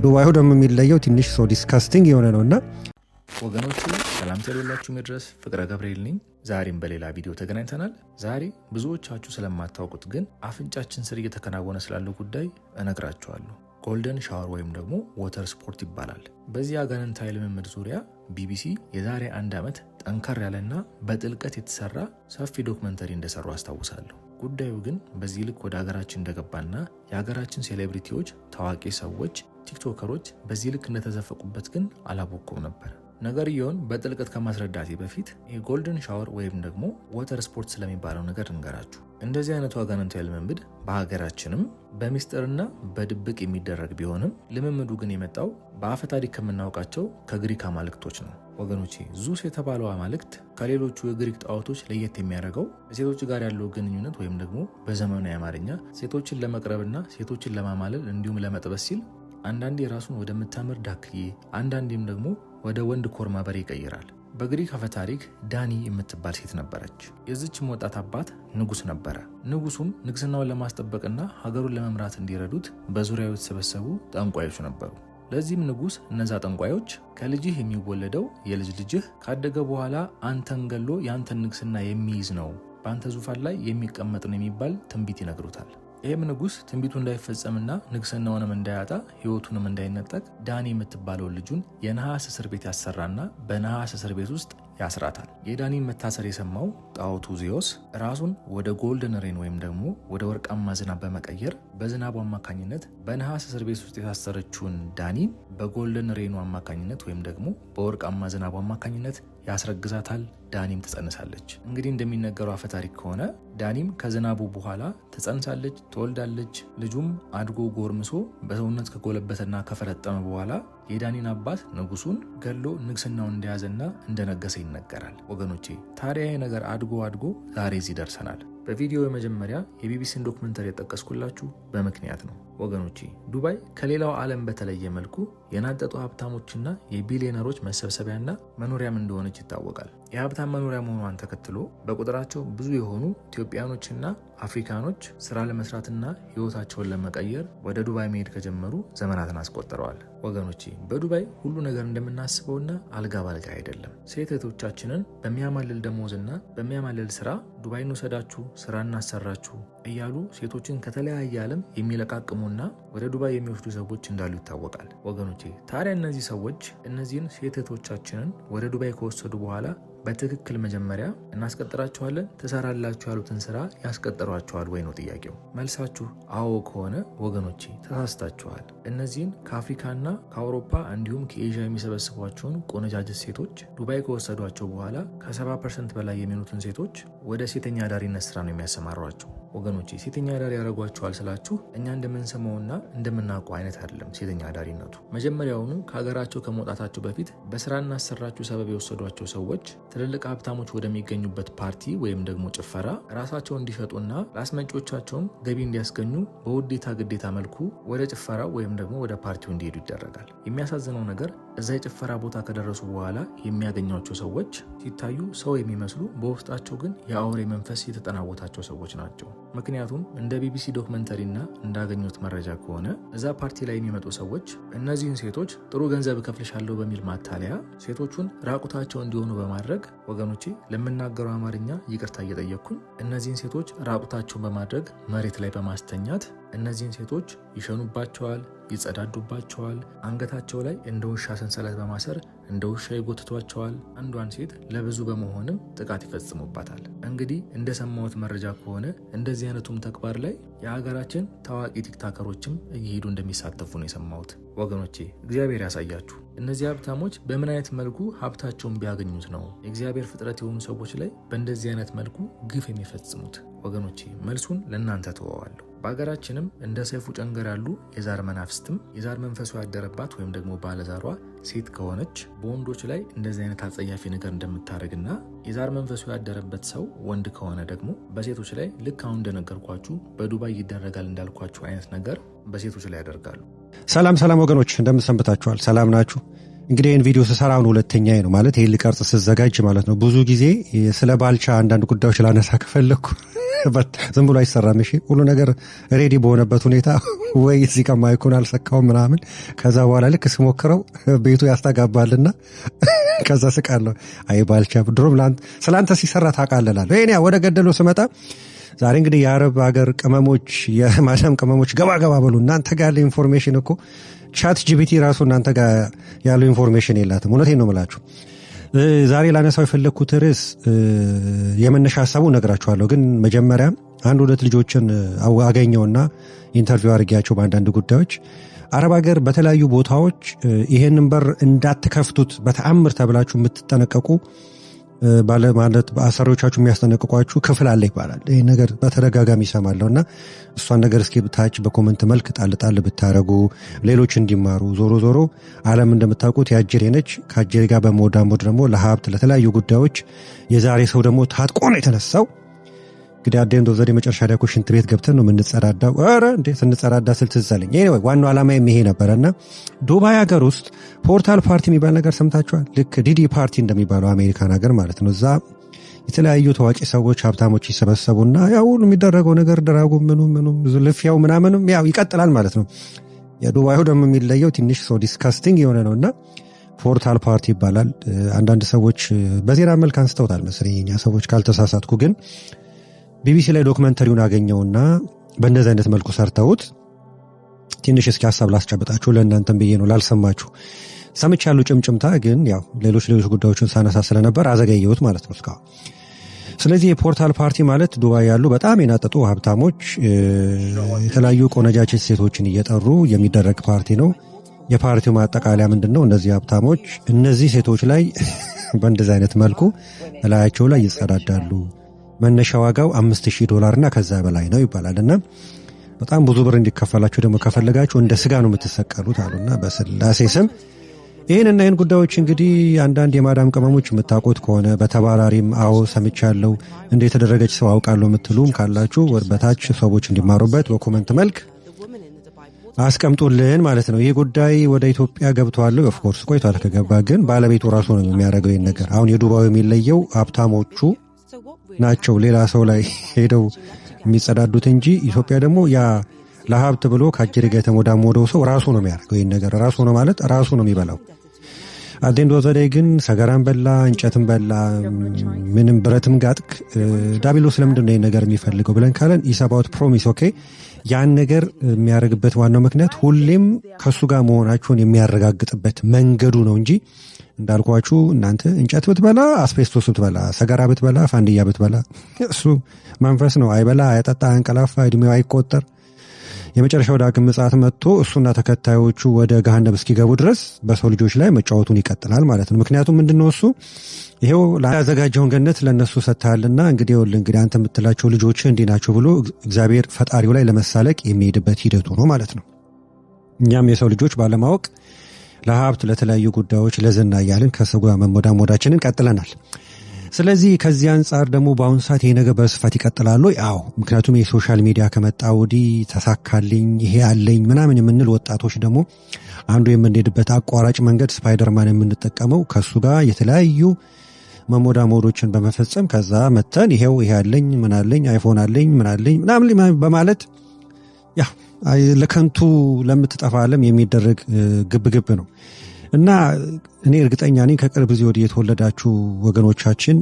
ዱባዩ ደግሞ የሚለየው ትንሽ ሶ ዲስካስቲንግ የሆነ ነውና ወገኖቹ ሰላም ተደላችሁ መድረስ ፍቅረ ገብርኤል ነኝ። ዛሬም በሌላ ቪዲዮ ተገናኝተናል። ዛሬ ብዙዎቻችሁ ስለማታውቁት ግን አፍንጫችን ስር እየተከናወነ ስላለው ጉዳይ እነግራችኋለሁ። ጎልደን ሻወር ወይም ደግሞ ዋተር ስፖርት ይባላል። በዚህ አጋንንታዊ ልምምድ ዙሪያ ቢቢሲ የዛሬ 1 ዓመት ጠንከር ያለና በጥልቀት የተሰራ ሰፊ ዶክመንተሪ እንደሰሩ አስታውሳለሁ። ጉዳዩ ግን በዚህ ልክ ወደ ሀገራችን እንደገባና የሀገራችን ሴሌብሪቲዎች፣ ታዋቂ ሰዎች፣ ቲክቶከሮች በዚህ ልክ እንደተዘፈቁበት ግን አላወቅኩም ነበር። ነገርየውን በጥልቀት ከማስረዳቴ በፊት የጎልደን ሻወር ወይም ደግሞ ዋተር ስፖርት ስለሚባለው ነገር እንገራችሁ። እንደዚህ አይነቱ አጋንንታዊ ልምምድ በሀገራችንም በሚስጥርና በድብቅ የሚደረግ ቢሆንም ልምምዱ ግን የመጣው በአፈ ታሪክ ከምናውቃቸው ከግሪክ አማልክቶች ነው። ወገኖቼ ዙስ የተባለው አማልክት ከሌሎቹ የግሪክ ጣዖቶች ለየት የሚያደርገው ሴቶች ጋር ያለው ግንኙነት ወይም ደግሞ በዘመናዊ አማርኛ ሴቶችን ለመቅረብና ሴቶችን ለማማለል እንዲሁም ለመጥበስ ሲል አንዳንዴ ራሱን ወደምታምር ዳክዬ አንዳንዴም ደግሞ ወደ ወንድ ኮርማ በሬ ይቀይራል። በግሪክ አፈ ታሪክ ዳኒ የምትባል ሴት ነበረች። የዚችም ወጣት አባት ንጉስ ነበረ። ንጉሱም ንግስናውን ለማስጠበቅና ሀገሩን ለመምራት እንዲረዱት በዙሪያው የተሰበሰቡ ጠንቋዮች ነበሩ። ለዚህም ንጉስ እነዛ ጠንቋዮች ከልጅህ የሚወለደው የልጅ ልጅህ ካደገ በኋላ አንተን ገሎ የአንተን ንግስና የሚይዝ ነው፣ በአንተ ዙፋን ላይ የሚቀመጥ ነው የሚባል ትንቢት ይነግሩታል። ይህም ንጉስ ትንቢቱ እንዳይፈጸምና ንግስናውንም እንዳያጣ ህይወቱንም እንዳይነጠቅ ዳኒ የምትባለውን ልጁን የነሐስ እስር ቤት ያሰራና በነሐስ እስር ቤት ውስጥ ያስራታል። የዳኒን መታሰር የሰማው ጣዖቱ ዜዎስ ራሱን ወደ ጎልደን ሬን ወይም ደግሞ ወደ ወርቃማ ዝናብ በመቀየር በዝናቡ አማካኝነት በነሐስ እስር ቤት ውስጥ የታሰረችውን ዳኒን በጎልደን ሬኑ አማካኝነት ወይም ደግሞ በወርቃማ ዝናቡ አማካኝነት ያስረግዛታል። ዳኒም ትጸንሳለች። እንግዲህ እንደሚነገረው አፈ ታሪክ ከሆነ ዳኒም ከዝናቡ በኋላ ትጸንሳለች፣ ትወልዳለች። ልጁም አድጎ ጎርምሶ በሰውነት ከጎለበተና ከፈረጠመ በኋላ የዳኒን አባት ንጉሱን ገሎ ንግስናውን እንደያዘና እንደነገሰ ይነገራል። ወገኖቼ ታዲያ ነገር አድጎ ዛሬ እዚህ ደርሰናል። በቪዲዮ የመጀመሪያ የቢቢሲን ዶክመንተሪ የጠቀስኩላችሁ በምክንያት ነው። ወገኖቼ ዱባይ ከሌላው ዓለም በተለየ መልኩ የናጠጡ ሀብታሞችና የቢሊዮነሮች መሰብሰቢያና መኖሪያም እንደሆነች ይታወቃል። የሀብታም መኖሪያ መሆኗን ተከትሎ በቁጥራቸው ብዙ የሆኑ ኢትዮጵያኖችና አፍሪካኖች ስራ ለመስራትና ህይወታቸውን ለመቀየር ወደ ዱባይ መሄድ ከጀመሩ ዘመናትን አስቆጥረዋል። ወገኖቼ በዱባይ ሁሉ ነገር እንደምናስበውና አልጋ ባልጋ አይደለም። ሴት እህቶቻችንን በሚያማልል ደሞዝና በሚያማልል ስራ ዱባይ እንውሰዳችሁ፣ ስራ እናሰራችሁ እያሉ ሴቶችን ከተለያየ ዓለም የሚለቃቅሙና ወደ ዱባይ የሚወስዱ ሰዎች እንዳሉ ይታወቃል። ወገኖቼ ታዲያ እነዚህ ሰዎች እነዚህን ሴት እህቶቻችንን ወደ ዱባይ ከወሰዱ በኋላ በትክክል መጀመሪያ እናስቀጥራችኋለን ትሰራላችሁ ያሉትን ስራ ያስቀጥሯችኋል ወይ ነው ጥያቄው። መልሳችሁ አዎ ከሆነ ወገኖቼ ተሳስታችኋል። እነዚህን ከአፍሪካና ከአውሮፓ እንዲሁም ከኤዥያ የሚሰበስቧቸውን ቆነጃጅት ሴቶች ዱባይ ከወሰዷቸው በኋላ ከ70% በላይ የሚሆኑትን ሴቶች ወደ ሴተኛ አዳሪነት ስራ ነው የሚያሰማሯቸው። ወገኖቼ ሴተኛ አዳሪ ያደርጓቸዋል ስላችሁ እኛ እንደምንሰማውና እንደምናውቀው አይነት አይደለም። ሴተኛ አዳሪነቱ መጀመሪያውኑ ከሀገራቸው ከመውጣታቸው በፊት በስራ እናሰራችሁ ሰበብ የወሰዷቸው ሰዎች ትልልቅ ሀብታሞች ወደሚገኙበት ፓርቲ ወይም ደግሞ ጭፈራ ራሳቸውን እንዲሸጡና ለአስመጪዎቻቸውም ገቢ እንዲያስገኙ በውዴታ ግዴታ መልኩ ወደ ጭፈራው ወይም ደግሞ ወደ ፓርቲው እንዲሄዱ ይደረጋል። የሚያሳዝነው ነገር እዛ የጭፈራ ቦታ ከደረሱ በኋላ የሚያገኟቸው ሰዎች ሲታዩ ሰው የሚመስሉ በውስጣቸው ግን የአውሬ መንፈስ የተጠናወታቸው ሰዎች ናቸው። ምክንያቱም እንደ ቢቢሲ ዶክመንተሪና እንዳገኙት መረጃ ከሆነ እዛ ፓርቲ ላይ የሚመጡ ሰዎች እነዚህን ሴቶች ጥሩ ገንዘብ እከፍልሻለሁ በሚል ማታለያ ሴቶቹን ራቁታቸው እንዲሆኑ በማድረግ ወገኖቼ ለምናገረው አማርኛ ይቅርታ እየጠየቅኩኝ እነዚህን ሴቶች ራቁታቸውን በማድረግ መሬት ላይ በማስተኛት እነዚህን ሴቶች ይሸኑባቸዋል፣ ይጸዳዱባቸዋል። አንገታቸው ላይ እንደ ውሻ ሰንሰለት በማሰር እንደ ውሻ ይጎትቷቸዋል። አንዷን ሴት ለብዙ በመሆንም ጥቃት ይፈጽሙባታል። እንግዲህ እንደሰማሁት መረጃ ከሆነ እንደዚህ አይነቱም ተግባር ላይ የሀገራችን ታዋቂ ቲክታከሮችም እየሄዱ እንደሚሳተፉ ነው የሰማሁት። ወገኖቼ እግዚአብሔር ያሳያችሁ። እነዚህ ሀብታሞች በምን አይነት መልኩ ሀብታቸውን ቢያገኙት ነው የእግዚአብሔር ፍጥረት የሆኑ ሰዎች ላይ በእንደዚህ አይነት መልኩ ግፍ የሚፈጽሙት? ወገኖቼ መልሱን ለእናንተ ተወዋለሁ። በሀገራችንም እንደ ሰይፉ ጨንገር ያሉ የዛር መናፍስትም የዛር መንፈሱ ያደረባት ወይም ደግሞ ባለዛሯ ሴት ከሆነች በወንዶች ላይ እንደዚህ አይነት አጸያፊ ነገር እንደምታደርግና የዛር መንፈሱ ያደረበት ሰው ወንድ ከሆነ ደግሞ በሴቶች ላይ ልክ አሁን እንደነገርኳችሁ በዱባይ ይደረጋል እንዳልኳችሁ አይነት ነገር በሴቶች ላይ ያደርጋሉ። ሰላም ወገኖች እንደምሰንብታችኋል? ሰላም ናችሁ? እንግዲህ ይህን ቪዲዮ ስሰራውን ሁለተኛዬ ነው ማለት ይሄን ልቀርጽ ስዘጋጅ ማለት ነው። ብዙ ጊዜ ስለ ባልቻ አንዳንድ ጉዳዮች ላነሳ ከፈለኩ ዝም ብሎ አይሰራም። እሺ ሁሉ ነገር ሬዲ በሆነበት ሁኔታ ወይ እዚህ ጋር ማይኩን አልሰካውም ምናምን ከዛ በኋላ ልክ ስሞክረው ቤቱ ያስተጋባልና ከዛ ስቃለሁ። አይ ባልቻ ድሮም ስላንተ ሲሰራ ታቃለላለሁ። እኔ ወደ ገደለው ስመጣ ዛሬ እንግዲህ የአረብ ሀገር ቅመሞች የማዳም ቅመሞች ገባ በሉ። እናንተ ጋር ያለው ኢንፎርሜሽን እኮ ቻት ጂፒቲ ራሱ እናንተ ጋር ያለው ኢንፎርሜሽን የላትም። እውነቴን ነው የምላችሁ። ዛሬ ላነሳው የፈለግኩት ርዕስ የመነሻ ሀሳቡ ነግራችኋለሁ። ግን መጀመሪያ አንድ ሁለት ልጆችን አገኘውና ኢንተርቪው አድርጌያቸው በአንዳንድ ጉዳዮች አረብ ሀገር በተለያዩ ቦታዎች ይሄንን በር እንዳትከፍቱት በተአምር ተብላችሁ የምትጠነቀቁ ማለት በአሰሪዎቻችሁ የሚያስጠነቅቋችሁ ክፍል አለ ይባላል። ይህ ነገር በተደጋጋሚ ይሰማለሁና እሷን ነገር እስኪ ብታች በኮመንት መልክ ጣል ብታረጉ ሌሎች እንዲማሩ። ዞሮ ዓለም እንደምታውቁት የአጀሬ ነች። ከአጀሬ ጋር በመወዳሞድ ደግሞ ለሀብት ለተለያዩ ጉዳዮች የዛሬ ሰው ደግሞ ታጥቆ ነው የተነሳው። እንግዲህ አደንዶ ዘዴ መጨረሻ ላይ ሽንት ቤት ገብተን ነው የምንጸዳዳው። ኧረ እንዴት ስንጸዳዳ ስል ትዝ አለኝ። ኤኒዌይ ዋናው ዓላማ ይሄ ነበረና ዱባይ ሀገር ውስጥ ፖርታል ፓርቲ የሚባል ነገር ሰምታችኋል? ልክ ዲዲ ፓርቲ እንደሚባለው አሜሪካን ሀገር ማለት ነው። እዛ የተለያዩ ታዋቂ ሰዎች ሀብታሞች ይሰበሰቡና ያው ሁሉ የሚደረገው ነገር ድራጉ ምኑ ልፍያው ምናምንም ያው ይቀጥላል ማለት ነው። የዱባዩ ደግሞ የሚለየው ትንሽ ሶ ዲስካስቲንግ የሆነ ነውና ፖርታል ፓርቲ ይባላል። አንዳንድ ሰዎች በዜና መልክ አንስተውታል መሰለኝ የኛ ሰዎች ካልተሳሳትኩ። ግን ቢቢሲ ላይ ዶክመንተሪውን አገኘውና በእንደዚህ አይነት መልኩ ሰርተውት ትንሽ እስኪ ሐሳብ ላስጨብጣችሁ ለእናንተም ብዬ ነው ላልሰማችሁ ሰምቻለሁ ጭምጭምታ። ግን ያው ሌሎች ጉዳዮችን ሳነሳ ስለነበር አዘገየሁት ማለት ነው እስካሁን። ስለዚህ የፖርታል ፓርቲ ማለት ዱባይ ያሉ በጣም የናጠጡ ሀብታሞች የተለያዩ ቆነጃጅት ሴቶችን እየጠሩ የሚደረግ ፓርቲ ነው። የፓርቲው ማጠቃለያ ምንድነው? እነዚህ ሀብታሞች እነዚህ ሴቶች ላይ በእንደዚህ አይነት መልኩ ላያቸው ላይ ይጸዳዳሉ። መነሻ ዋጋው $5000 እና ከዛ በላይ ነው ይባላልና በጣም ብዙ ብር እንዲከፈላችሁ ደግሞ ከፈለጋችሁ እንደ ስጋ ነው የምትሰቀሉት አሉና በስላሴ ስም ይህን ጉዳዮች እንግዲህ አንዳንድ የማዳም ቅመሞች የምታውቁት ከሆነ በተባራሪም አዎ ሰምቻለሁ እንደ የተደረገች ሰው አውቃለሁ የምትሉም ካላችሁ በታች ሰዎች እንዲማሩበት በኮመንት መልክ አስቀምጡልን ማለት ነው። ይህ ጉዳይ ወደ ኢትዮጵያ ገብቷል። ኦፍ ኮርስ ቆይቷል ከገባ፣ ግን ባለቤቱ ራሱ ነው የሚያደርገው ይህን ነገር። አሁን የዱባዩ የሚለየው ሀብታሞቹ ናቸው ሌላ ሰው ላይ ሄደው የሚጸዳዱት እንጂ ኢትዮጵያ ደግሞ ያ ለሀብት ብሎ ከአጀሬ ጋር የተሞዳሞደው ሰው ራሱ ነው የሚያደርገው ይህን ነገር። ራሱ ነው ማለት ራሱ ነው የሚበላው። አደንዶ ዘዴ ግን ሰገራን በላ እንጨትን በላ ምንም ብረትም ጋጥክ ዳቢሎስ ለምንድን ነው ይህን ነገር የሚፈልገው ብለን ካለን ኢሳባውት ፕሮሚስ ኦኬ። ያን ነገር የሚያደርግበት ዋናው ምክንያት ሁሌም ከሱ ጋር መሆናቸውን የሚያረጋግጥበት መንገዱ ነው እንጂ እንዳልኳችሁ እናንተ እንጨት ብትበላ አስፔስቶስ ብትበላ ሰገራ ብትበላ ፋንዲያ ብትበላ እሱ መንፈስ ነው። አይበላ አይጠጣ አንቀላፋ እድሜው አይቆጠር። የመጨረሻው ዳግም ምጽአት መጥቶ እሱና ተከታዮቹ ወደ ገሃነም እስኪገቡ ድረስ በሰው ልጆች ላይ መጫወቱን ይቀጥላል ማለት ነው። ምክንያቱም ምንድነው እሱ ይሄው ያዘጋጀውን ገነት ለነሱ ሰጥተሃልና እንግዲህ አንተ የምትላቸው ልጆች እንዲህ ናቸው ብሎ እግዚአብሔር ፈጣሪው ላይ ለመሳለቅ የሚሄድበት ሂደቱ ነው ማለት ነው። እኛም የሰው ልጆች ባለማወቅ ለሀብት ለተለያዩ ጉዳዮች ለዝና እያልን ከሰው ጋር መሞዳሞዳችንን ቀጥለናል። ስለዚህ ከዚህ አንጻር ደግሞ በአሁኑ ሰዓት ይሄ ነገር በስፋት ይቀጥላሉ። ያው ምክንያቱም የሶሻል ሚዲያ ከመጣ ወዲህ ተሳካልኝ ይሄ አለኝ ምናምን የምንል ወጣቶች ደግሞ አንዱ የምንሄድበት አቋራጭ መንገድ ስፓይደርማን የምንጠቀመው ከሱ ጋር የተለያዩ መሞዳሞዶችን በመፈጸም ከዛ መተን ይሄው ይሄ አለኝ ምን አለኝ አይፎን አለኝ ምን አለኝ ምናምን በማለት ያ ለከንቱ ለምትጠፋ ዓለም የሚደረግ ግብግብ ነው። እና እኔ እርግጠኛ ነኝ ከቅርብ ጊዜ ወዲህ የተወለዳችሁ ወገኖቻችን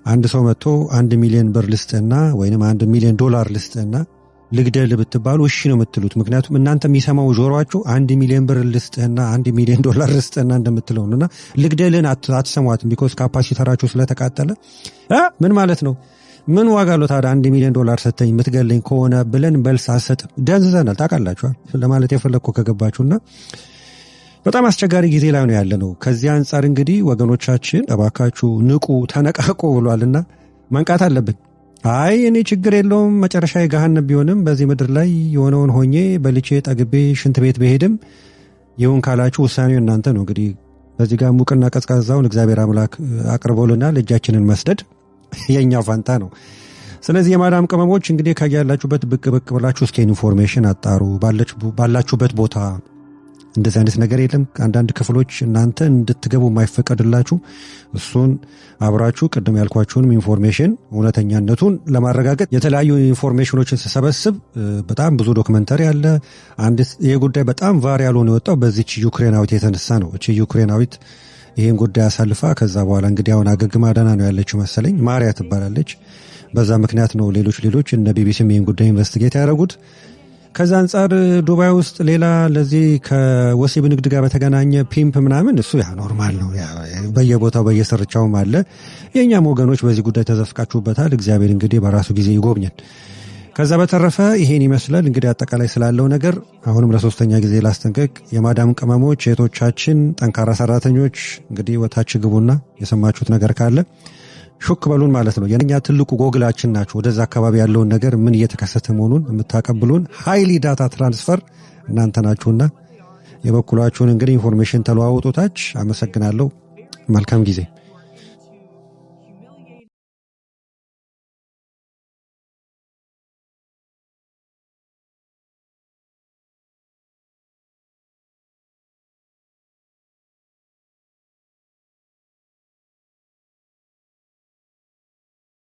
አንድ ሰው መጥቶ 1 ሚሊዮን ብር ልስጥና ወይንም $1 ሚሊዮን ልስጥና ልግደል ብትባሉ እሺ ነው የምትሉት። ምክንያቱም እናንተ የሚሰማው ጆሮአችሁ 1 ሚሊዮን ብር ልስጥና $1 ሚሊዮን ልስጥና እንደምትለው ነውና ልግደልን አትሰሟትም። ቢኮዝ ካፓሲተራችሁ ስለተቃጠለ ምን ማለት ነው? ምን ዋጋ አለው ታዲያ $1 ሚሊዮን ሰተኝ የምትገለኝ ከሆነ ብለን በልስ አሰጥም ደንዝዘናል። ታውቃላችኋል ለማለት የፈለግኩ ከገባችሁና በጣም አስቸጋሪ ጊዜ ላይ ነው ያለነው። ከዚህ አንጻር እንግዲህ ወገኖቻችን እባካችሁ ንቁ ተነቃቁ ብሏልና መንቃት አለብን። አይ እኔ ችግር የለውም መጨረሻ ገሃነም ቢሆንም በዚህ ምድር ላይ የሆነውን ሆኜ በልቼ ጠግቤ ሽንት ቤት በሄድም ይሁን ካላችሁ ውሳኔው እናንተ ነው። እንግዲህ በዚህ ጋር ሙቅና ቀዝቃዛውን እግዚአብሔር አምላክ አቅርቦልናል። እጃችንን መስደድ የኛ ፋንታ ነው። ስለዚህ የማዳም ቅመሞች እንግዲህ ከያላችሁበት ብቅ ብላችሁ እስኪ ኢንፎርሜሽን አጣሩ። ባላችሁበት ቦታ እንደዚህ አይነት ነገር የለም። አንዳንድ ክፍሎች እናንተ እንድትገቡ የማይፈቀድላችሁ እሱን አብራችሁ ቅድም ያልኳችሁንም ኢንፎርሜሽን እውነተኛነቱን ለማረጋገጥ የተለያዩ ኢንፎርሜሽኖችን ስሰበስብ በጣም ብዙ ዶክመንተሪ አለ። ይሄ ጉዳይ በጣም ቫይራል ሆኖ የወጣው በዚች ዩክሬናዊት የተነሳ ነው። እቺ ዩክሬናዊት ይሄን ጉዳይ አሳልፋ ከዛ በኋላ እንግዲህ አሁን አገግማ ደህና ነው ያለችው መሰለኝ። ማሪያ ትባላለች። በዛ ምክንያት ነው ሌሎች እነ ቢቢሲም ይሄን ጉዳይ ኢንቨስቲጌት ያደረጉት። ከዛ አንጻር ዱባይ ውስጥ ሌላ ለዚህ ከወሲብ ንግድ ጋር በተገናኘ ፒምፕ ምናምን እሱ ያ ኖርማል ነው። በየቦታው በየስርቻውም አለ። የኛም ወገኖች በዚህ ጉዳይ ተዘፍቃችሁበታል። እግዚአብሔር እንግዲህ በራሱ ጊዜ ይጎብኛል። ከዛ በተረፈ ይሄን ይመስላል እንግዲህ አጠቃላይ ስላለው ነገር። አሁንም ለሶስተኛ ጊዜ ላስጠንቀቅ፣ የማዳም ቅመሞች እህቶቻችን፣ ጠንካራ ሰራተኞች እንግዲህ ወታች ግቡና የሰማችሁት ነገር ካለ ሹክ በሉን ማለት ነው። የኛ ትልቁ ጎግላችን ናችሁ። ወደዛ አካባቢ ያለውን ነገር ምን እየተከሰተ መሆኑን የምታቀብሉን ሃይሊ ዳታ ትራንስፈር እናንተ ናችሁና የበኩላችሁን እንግዲህ ኢንፎርሜሽን ተለዋውጡታች። አመሰግናለሁ። መልካም ጊዜ